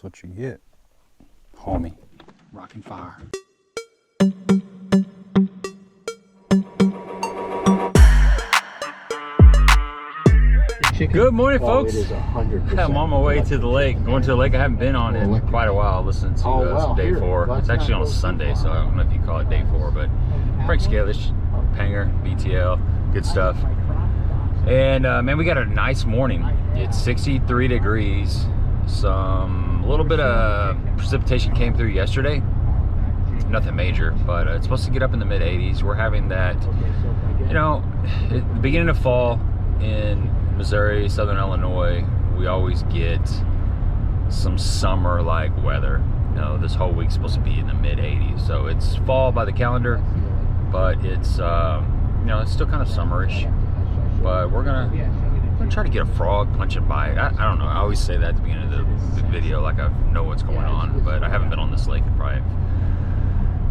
That's what you get, homie. Rockin' fire. Good morning, folks. It is 100%. I'm on my way to the lake. Going to the lake I haven't been on in quite a while. Listening to some day 4. It's actually on a Sunday, so I don't know if you call it day 4, but Frank Scalish, Panger, BTL, good stuff. And man, we got a nice morning. It's 63 degrees. A little bit of precipitation came through yesterday. Nothing major, but it's supposed to get up in the mid 80s. We're having that, you know, at the beginning of fall in Missouri, Southern Illinois, we always get some summer-like weather. You know, this whole week's supposed to be in the mid 80s, so it's fall by the calendar, but it's you know, it's still kind of summerish. But we're gonna try to get a frog punch and bite. I don't know. I always say that at the beginning of the video, like I know what's going on, but I haven't been on this lake in probably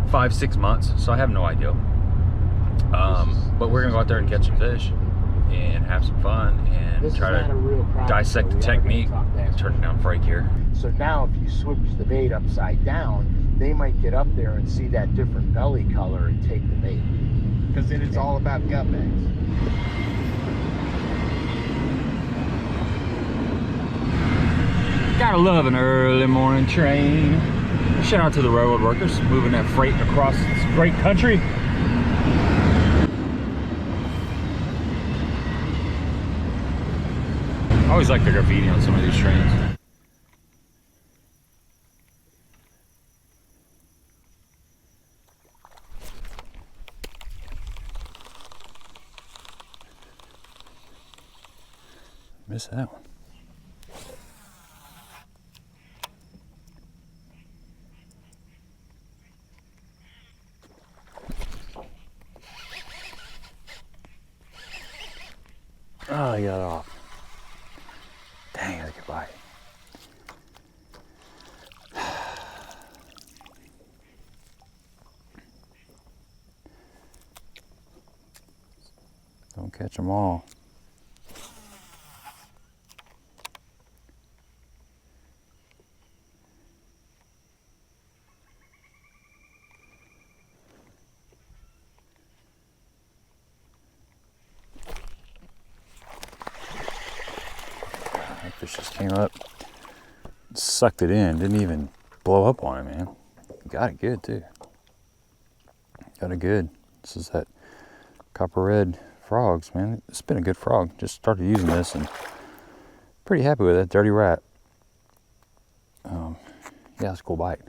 5-6 months, so I have no idea. But we're gonna go out there and catch some fish and have some fun and try to dissect the technique and turn it down Frank here. So now if you switch the bait upside down, they might get up there and see that different belly color and take the bait. Because then it's all about gut bags. Gotta love an early morning train. Shout out to the railroad workers moving that freight across this great country. I always like the graffiti on some of these trains. Missed that one. Oh, he got it off. Dang, that's a good bite. Don't catch them all. Fish just came up, sucked it in, didn't even blow up on it, man. Got it good too. Got it good. This is that copper red frogs, man. It's been a good frog. Just started using this and pretty happy with it. Dirty rat. Yeah, it's a cool bite.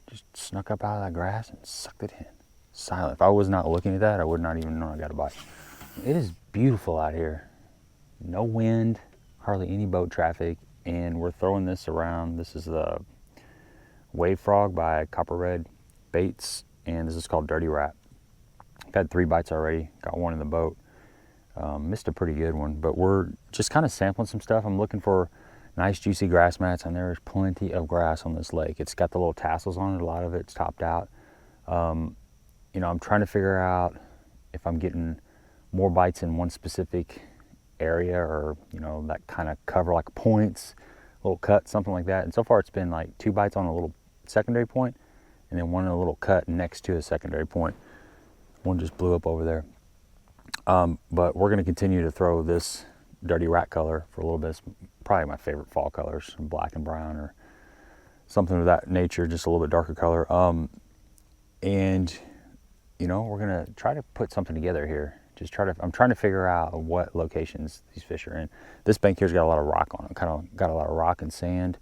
Just snuck up out of that grass and sucked it in. Silent. If I was not looking at that, I would not even know I got a bite. It is beautiful out here. No wind. Hardly any boat traffic, and we're throwing this around. This is the Wave Frog by Copper Red Baits, and this is called Dirty Rat. I've had 3 bites already, got one in the boat. Missed a pretty good one, but we're just kind of sampling some stuff. I'm looking for nice juicy grass mats, and there's plenty of grass on this lake. It's got the little tassels on it, a lot of it's topped out. You know, I'm trying to figure out if I'm getting more bites in one specific area, or you know, that kind of cover, like points, little cut, something like that. And so far it's been like 2 bites on a little secondary point, and then one in a little cut next to a secondary point. One just blew up over there. But we're going to continue to throw this Dirty Rat color for a little bit. It's probably my favorite fall colors, black and brown or something of that nature, just a little bit darker color. And you know, we're going to try to put something together here. I'm trying to figure out what locations these fish are in. This bank here's got a lot of rock on it, kind of got a lot of rock and sand,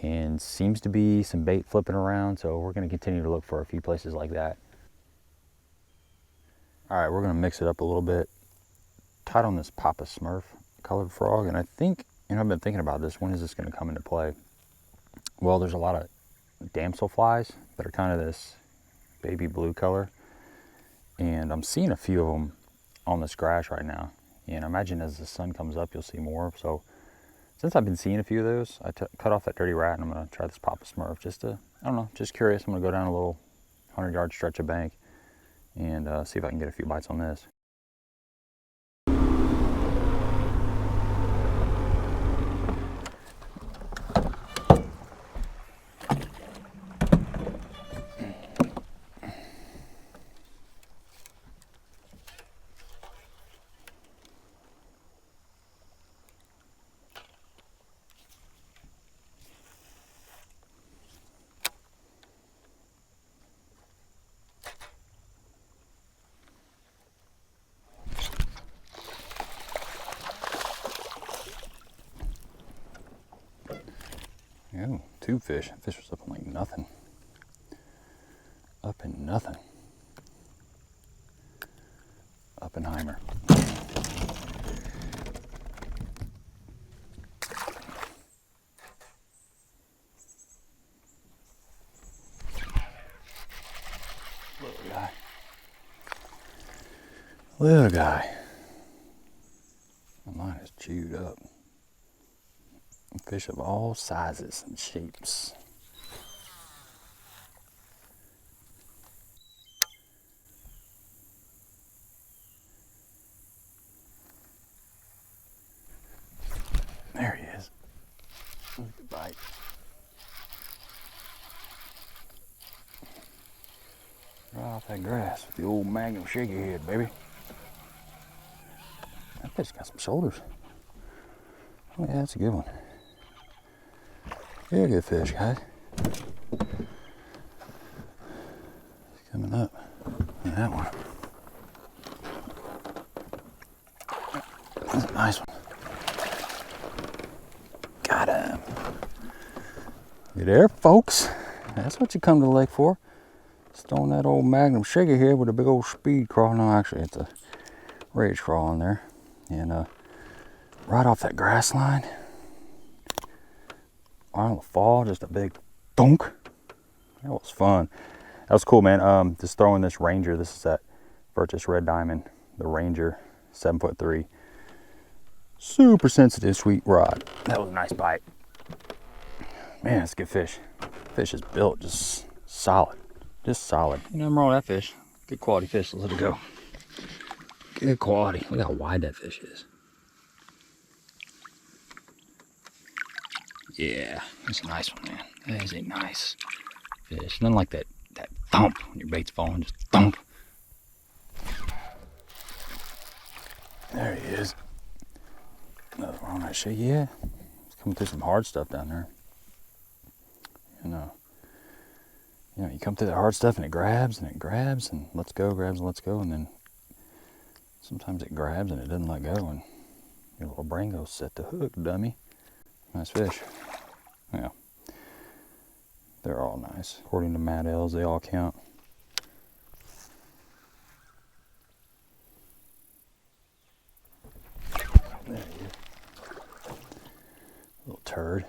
and seems to be some bait flipping around, so we're going to continue to look for a few places like that. All right, we're going to mix it up a little bit. Tied on this Papa Smurf colored frog, and I think, you know, I've been thinking about this, when is this going to come into play? Well, there's a lot of damsel flies that are kind of this baby blue color, and I'm seeing a few of them on this grass right now, and I imagine as the sun comes up you'll see more. So since I've been seeing a few of those, I cut off that Dirty Rat, and I'm going to try this Papa Smurf just to, I don't know, just curious. I'm going to go down a little 100-yard stretch of bank and see if I can get a few bites on this. Ooh, two fish. Fish was up in like nothing. Up in nothing. Oppenheimer. Little guy. Little guy. My line is chewed up. Fish of all sizes and shapes. There he is. Look at the bite. Right off that grass with the old Magnum shaky head, baby. That fish got some shoulders. Oh yeah, that's a good one. Yeah, good fish, guys. He's coming up. Look at that one. That's a nice one. Got him. You there, folks? That's what you come to the lake for. Just throwing that old Magnum shaky head with a big old speed crawl. No, actually, it's a rage crawl in there. And right off that grass line. Right on the fall, just a big thunk. That was fun. That was cool, man. Just throwing this Ranger. This is that Virtus Red Diamond, the Ranger, 7'3". Super sensitive, sweet rod. That was a nice bite. Man, it's a good fish. Fish is built just solid. Just solid. Ain't nothing wrong with that fish. Good quality fish. Let's let it go. Good quality. Look how wide that fish is. Yeah, that's a nice one, man. That is a nice fish. Nothing like that thump when your bait's falling, just thump. There he is. Another one on that shaky head. It's coming through some hard stuff down there. You know, you come through that hard stuff and it grabs and lets go, grabs and lets go, and then sometimes it grabs and it doesn't let go, and your little brain goes, set the hook, dummy. Nice fish. Yeah. They're all nice. According to Matt Ells, they all count. There he is. Little turd.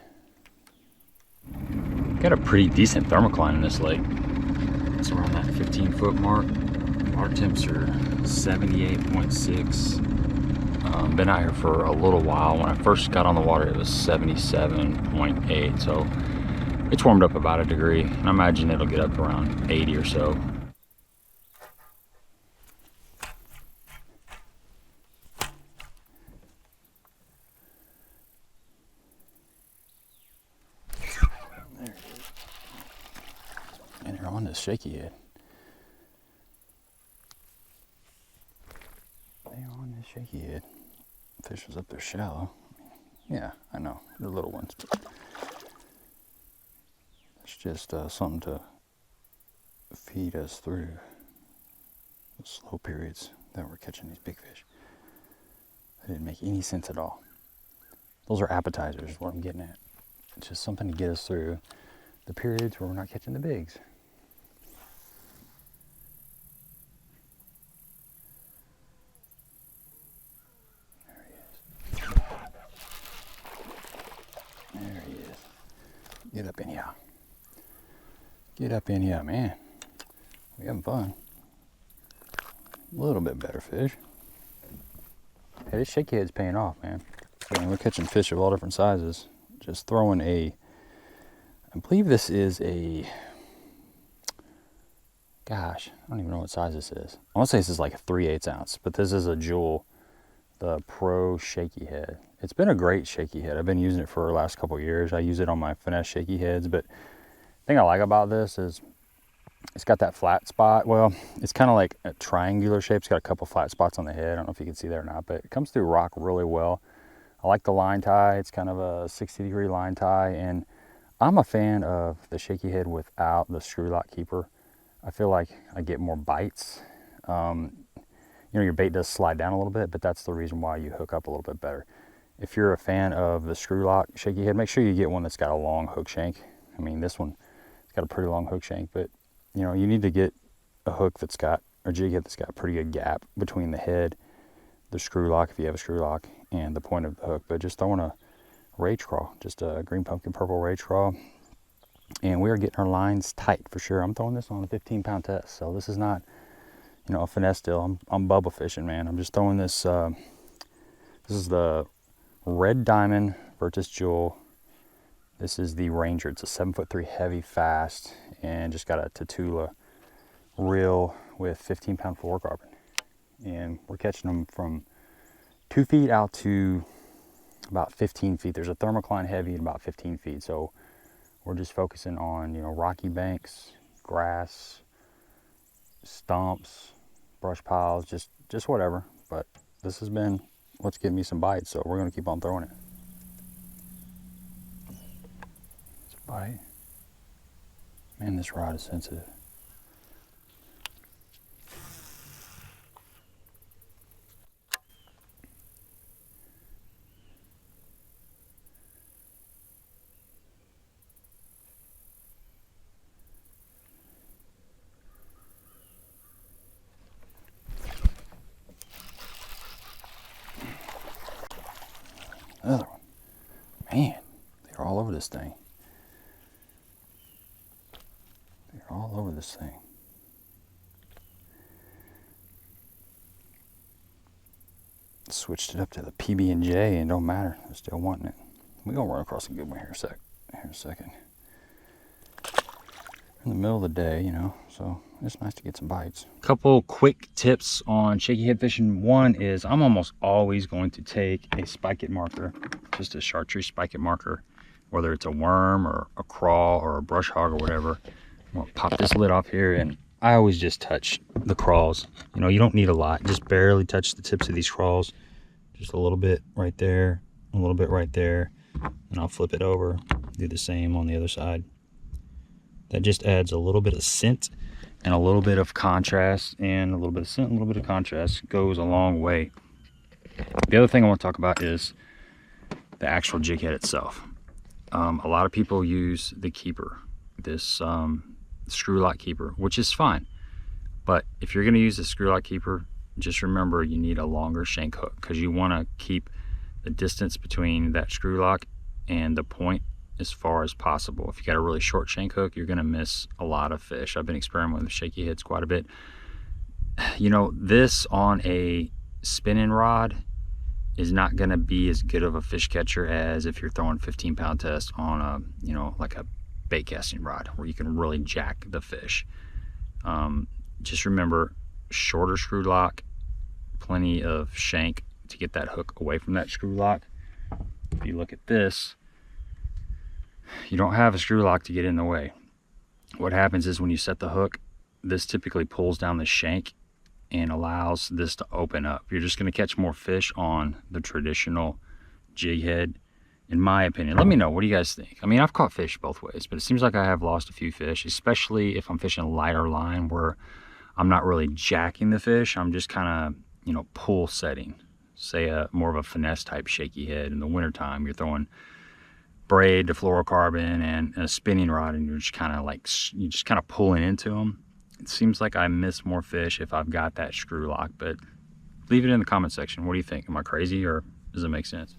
Got a pretty decent thermocline in this lake. It's around that 15-foot mark. Water temps are 78.6. Been out here for a little while. When I first got on the water, it was 77.8. So it's warmed up about a degree. And I imagine it'll get up around 80 or so. There it is. And they're on this shaky head. They're on this shaky head. Fish was up there shallow. Yeah, I know. They're little ones. But it's just something to feed us through the slow periods that we're catching these big fish. That didn't make any sense at all. Those are appetizers, is what I'm getting at. It's just something to get us through the periods where we're not catching the bigs. There he is. There he is. Get up in here. Get up in here, man. We having fun. A little bit better fish. Hey, this shaky head's paying off, man. I mean, we're catching fish of all different sizes. Just throwing I believe this is gosh, I don't even know what size this is. I want to say this is like a 3/8 ounce, but this is a Jewel, the Pro Shaky Head. It's been a great shaky head. I've been using it for the last couple of years. I use it on my finesse shaky heads, but the thing I like about this is it's got that flat spot. Well, it's kind of like a triangular shape. It's got a couple flat spots on the head. I don't know if you can see that or not, but it comes through rock really well. I like the line tie. It's kind of a 60-degree line tie, and I'm a fan of the shaky head without the screw lock keeper. I feel like I get more bites. You know, your bait does slide down a little bit, but that's the reason why you hook up a little bit better. If you're a fan of the screw lock shaky head, make sure you get one that's got a long hook shank. I mean, this one, it's got a pretty long hook shank, but you know, you need to get a hook that's got, or jig head that's got a pretty good gap between the head, the screw lock, if you have a screw lock, and the point of the hook. But just throwing a rage crawl, just a green pumpkin purple rage crawl, and we are getting our lines tight for sure. I'm throwing this on a 15-pound test, so this is not, you know, a finesse deal. I'm bubble fishing, man. I'm just throwing this. This is the Red Diamond Virtus Jewel. This is the Ranger. It's a 7'3" heavy fast, and just got a Tatula reel with 15-pound fluorocarbon. And we're catching them from 2 feet out to about 15 feet. There's a thermocline heavy at about 15 feet. So we're just focusing on, you know, rocky banks, grass, stumps, brush piles, just whatever. But this has been what's getting me some bites, so we're gonna keep on throwing it. It's a bite. Man, this rod is sensitive. Another one. Man, they're all over this thing. They're all over this thing. Switched it up to the PB&J and don't matter. I'm still wanting it. We're gonna run across a good one here in a second. In the middle of the day, you know, so it's nice to get some bites. Couple quick tips on shaky head fishing. One is I'm almost always going to take a spike it marker, just a chartreuse spike it marker, whether it's a worm or a crawl or a brush hog or whatever. I'm gonna pop this lid off here, and I always just touch the crawls. You know, you don't need a lot, just barely touch the tips of these crawls. Just a little bit right there, a little bit right there, and I'll flip it over, do the same on the other side. That just adds a little bit of scent and a little bit of contrast, and a little bit of scent, a little bit of contrast goes a long way. The other thing I want to talk about is the actual jig head itself. A lot of people use the keeper, this screw lock keeper, which is fine. But if you're going to use the screw lock keeper, just remember you need a longer shank hook, because you want to keep the distance between that screw lock and the point as far as possible. If you got a really short shank hook, you're going to miss a lot of fish. I've been experimenting with shaky heads quite a bit. You know, this on a spinning rod is not going to be as good of a fish catcher as if you're throwing 15-pound test on a, you know, like a bait casting rod where you can really jack the fish. Just remember, shorter screw lock, plenty of shank to get that hook away from that screw lock. If you look at this, you don't have a screw lock to get in the way. What happens is when you set the hook, this typically pulls down the shank and allows this to open up. You're just going to catch more fish on the traditional jig head, in my opinion. Let me know, what do you guys think? I mean, I've caught fish both ways, but it seems like I have lost a few fish, especially if I'm fishing a lighter line where I'm not really jacking the fish. I'm just kind of, you know, pull setting. Say a more of a finesse type shaky head in the wintertime. You're throwing braid to fluorocarbon and a spinning rod, and you're just kind of like, you just kind of pulling into them. It seems like I miss more fish if I've got that screw lock, but leave it in the comment section. What do you think? Am I crazy, or does it make sense?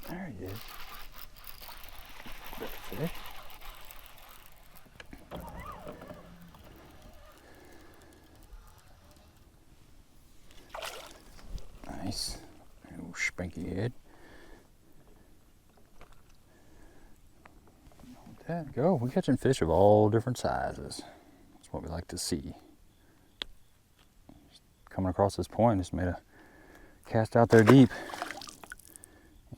There he is. Fish. Nice. Little spanky head. Let that go. We're catching fish of all different sizes. That's what we like to see. Just coming across this point, just made a cast out there deep.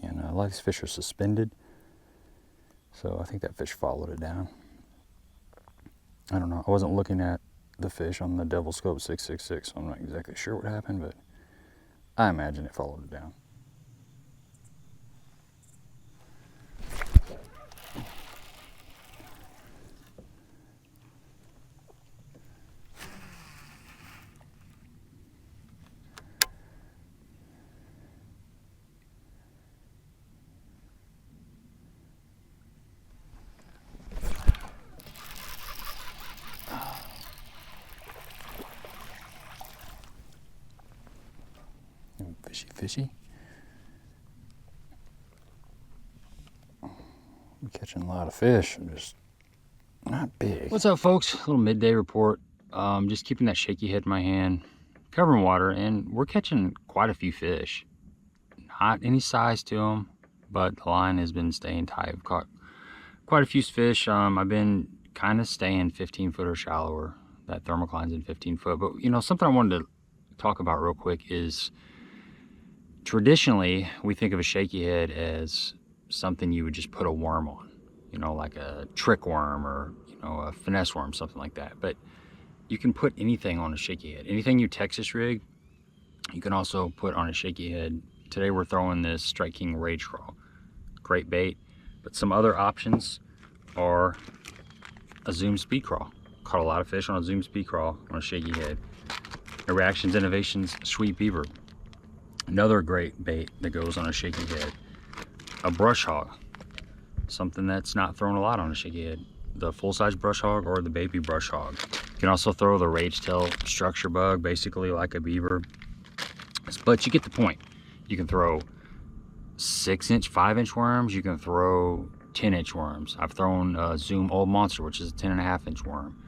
And a lot of these fish are suspended, so I think that fish followed it down. I don't know, I wasn't looking at the fish on the Devil Scope 666, so I'm not exactly sure what happened, but I imagine it followed it down. Fishy, fishy. I'm catching a lot of fish, just not big. What's up, folks? A little midday report. Just keeping that shaky head in my hand, covering water, and we're catching quite a few fish. Not any size to them, but the line has been staying tight. I've caught quite a few fish. I've been kind of staying 15 foot or shallower. That thermocline's in 15 foot. But you know, something I wanted to talk about real quick is traditionally we think of a shaky head as something you would just put a worm on, you know, like a trick worm or, you know, a finesse worm, something like that. But you can put anything on a shaky head. Anything you Texas rig, you can also put on a shaky head. Today we're throwing this Strike King Rage Crawl. Great bait. But some other options are a Zoom Speed Crawl. Caught a lot of fish on a Zoom Speed Crawl on a shaky head. A Reactions Innovations Sweet Beaver. Another great bait that goes on a shaky head. A brush hog, something that's not thrown a lot on a shaky head. The full-size brush hog or the baby brush hog. You can also throw the rage tail structure bug, basically like a beaver. But you get the point. You can throw 6-inch, 5-inch worms. You can throw 10-inch worms. I've thrown a Zoom Old Monster, which is a 10.5-inch worm.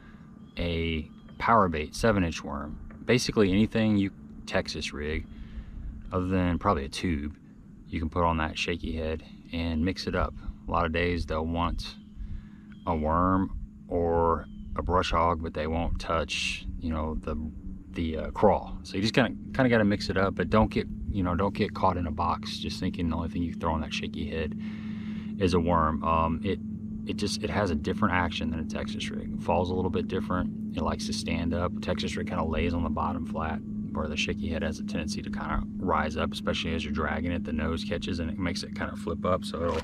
A power bait, 7-inch worm. Basically anything you Texas rig, other than probably a tube, you can put on that shaky head and mix it up. A lot of days they'll want a worm or a brush hog, but they won't touch, you know, the crawl. So you just kind of got to mix it up, but don't get caught in a box just thinking the only thing you can throw on that shaky head is a worm. It has a different action than a Texas rig. It falls a little bit different. It likes to stand up. Texas rig kind of lays on the bottom flat, where the shaky head has a tendency to kind of rise up, especially as you're dragging it. The nose catches and it makes it kind of flip up, so it'll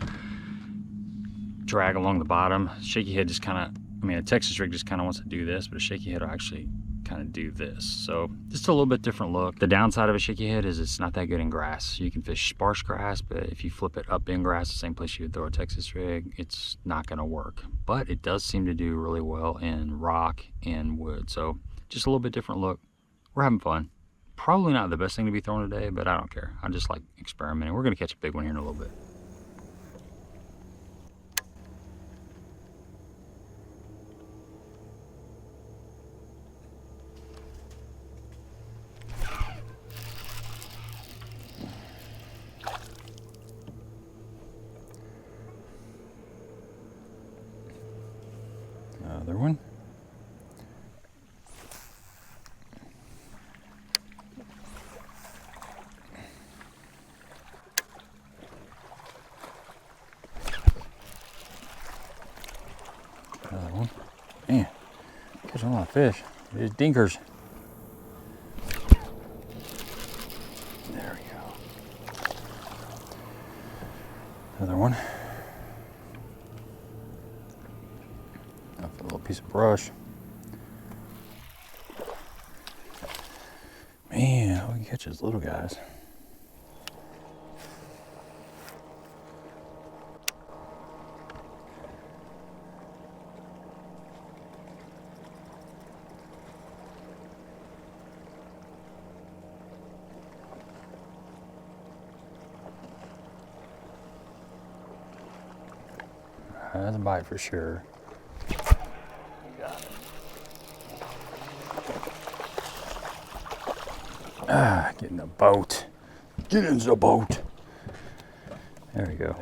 drag along the bottom. Shaky head just kind of, I mean, a Texas rig just kind of wants to do this, but a shaky head will actually kind of do this. So just a little bit different look. The downside of a shaky head is it's not that good in grass. You can fish sparse grass, but if you flip it up in grass, the same place you would throw a Texas rig, it's not going to work. But it does seem to do really well in rock and wood. So just a little bit different look. We're having fun. Probably not the best thing to be thrown today, but I don't care. I just like experimenting. We're going to catch a big one here in a little bit. Another one. Another one. Man, catching a lot of fish. These dinkers. There we go. Another one. A little piece of brush. Man, we can catch these little guys. That's a bite for sure. Get in the boat. Get in the boat. There we go.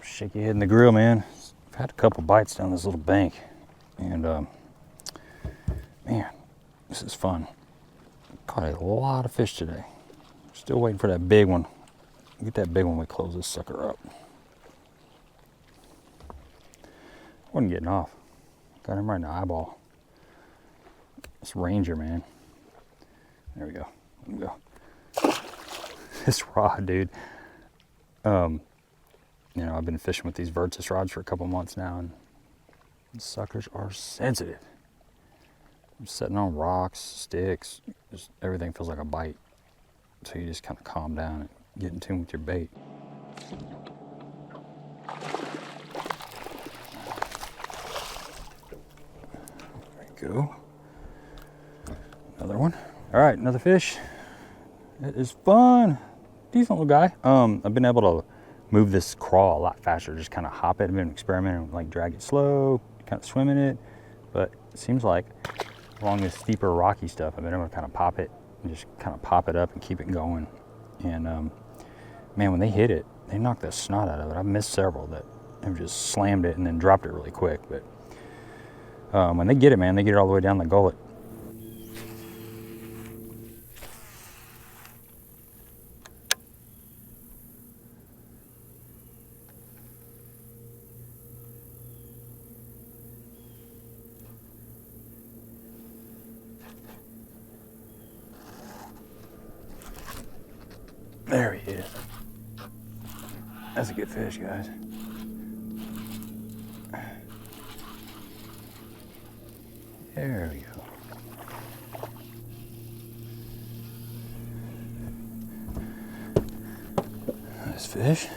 Shaky head in the grill, man. I've had a couple bites down this little bank, and man, this is fun. Caught a lot of fish today. Still waiting for that big one. Get that big one, we close this sucker up. Wasn't getting off. Got him right in the eyeball. This Ranger, man. There we go. Let him go. This rod, dude. You know, I've been fishing with these Virtus rods for a couple months now, and the suckers are sensitive. I'm sitting on rocks, sticks, just everything feels like a bite. So you just kind of calm down and get in tune with your bait. There we go. Another one. All right, another fish. It is fun. decent little guy. I've been able to move this crawl a lot faster, just kind of hop it. I've been experimenting, like drag it slow, kind of swimming it. But it seems like along this steeper rocky stuff, I've been able to kind of pop it and just kind of pop it up and keep it going. And man, when they hit it, they knocked the snot out of it. I've missed several that have just slammed it and then dropped it really quick. But when they get it, man, they get it all the way down the gullet. There he is. That's a good fish, guys. There we go. Nice fish.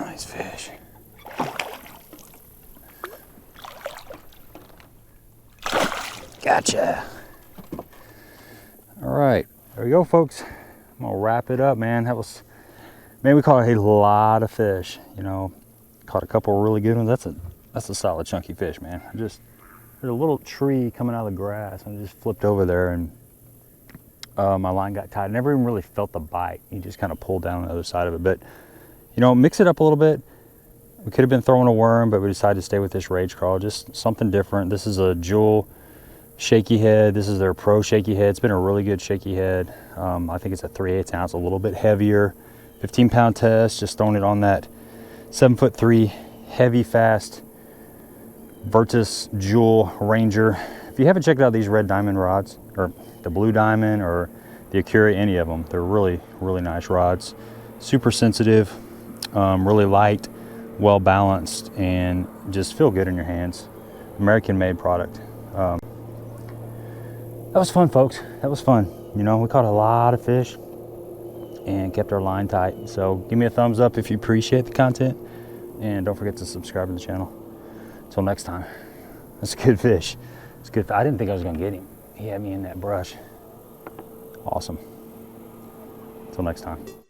Nice fish. Gotcha. All right, there we go, folks. I'm gonna wrap it up, man. That was, man, we caught a lot of fish. You know, caught a couple of really good ones. That's a solid chunky fish, man. There's a little tree coming out of the grass. I just flipped over there and my line got tied. I never even really felt the bite. He just kind of pulled down on the other side of it. But you know, mix it up a little bit. We could have been throwing a worm, but we decided to stay with this rage crawl. Just something different. This is a Jewel shaky head. This is their pro shaky head. It's been a really good shaky head. I think it's a 3/8 ounce, a little bit heavier, 15-pound test. Just throwing it on that 7'3" heavy fast Virtus Jewel Ranger. If you haven't checked out these red diamond rods, or the blue diamond, or the Acura, any of them, they're really nice rods. Super sensitive, really light, well balanced, and just feel good in your hands. American made product. That was fun, folks. That was fun. You know, we caught a lot of fish and kept our line tight. So give me a thumbs up if you appreciate the content, and don't forget to subscribe to the channel. Until next time. That's a good fish. It's good. I didn't think I was gonna get him. He had me in that brush. Awesome. Until next time.